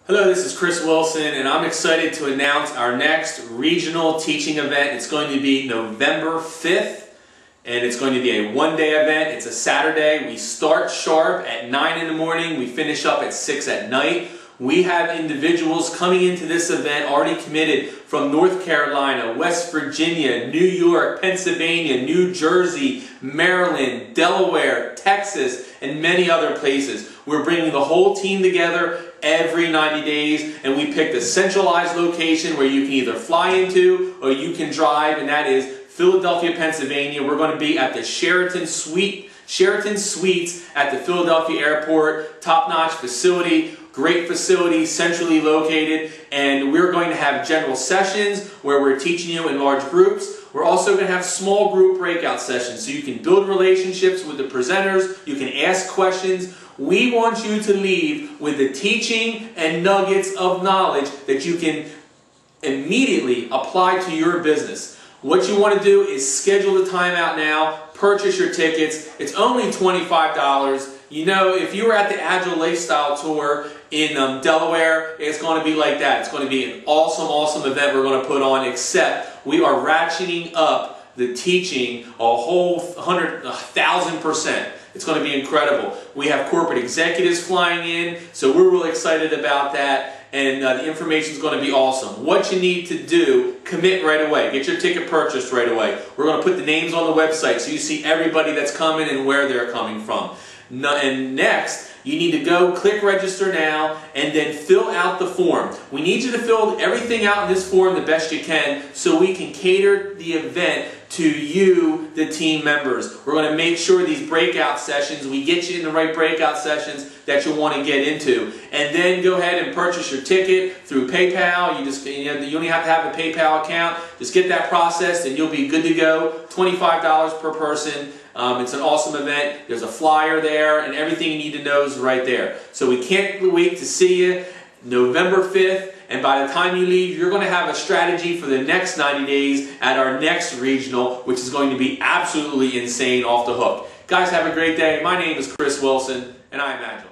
Hello, this is Chris Wilson, and I'm excited to announce our next regional teaching event. It's going to be November 5th, and it's going to be a one-day event. It's a Saturday. We start sharp at 9 in the morning. We finish up at 6 at night. We have individuals coming into this event already committed from North Carolina, West Virginia, New York, Pennsylvania, New Jersey, Maryland, Delaware, Texas, and many other places. We're bringing the whole team together every 90 days, and we picked a centralized location where you can either fly into or you can drive, and that is Philadelphia, Pennsylvania. We're going to be at the Sheraton Suites at the Philadelphia Airport. Top-notch facility, great facility, centrally located, and we're going to have general sessions where we're teaching you in large groups. We're also going to have small group breakout sessions so you can build relationships with the presenters, you can ask questions. We want you to leave with the teaching and nuggets of knowledge that you can immediately apply to your business. What you want to do is schedule the time out now, purchase your tickets. It's only $25. You know, if you were at the Agile Lifestyle Tour in Delaware, it's going to be like that. It's going to be an awesome, awesome event we're going to put on, except we are ratcheting up the teaching a whole 1,000%. It's going to be incredible. We have corporate executives flying in, so we're really excited about that, and the information is going to be awesome. What you need to do, commit right away. Get your ticket purchased right away. We're going to put the names on the website so you see everybody that's coming and where they're coming from. And next, you need to go click register now and then fill out the form. We need you to fill everything out in this form the best you can so we can cater the event to you, the team members. We're going to make sure these breakout sessions, we get you in the right breakout sessions that you'll want to get into. And then go ahead and purchase your ticket through PayPal. You only have to have a PayPal account. Just get that processed and you'll be good to go. $25 per person. It's an awesome event. There's a flyer there, and everything you need to know is right there. So we can't wait to see you November 5th. And by the time you leave, you're going to have a strategy for the next 90 days at our next regional, which is going to be absolutely insane, off the hook. Guys, have a great day. My name is Chris Wilson, and I am Agile.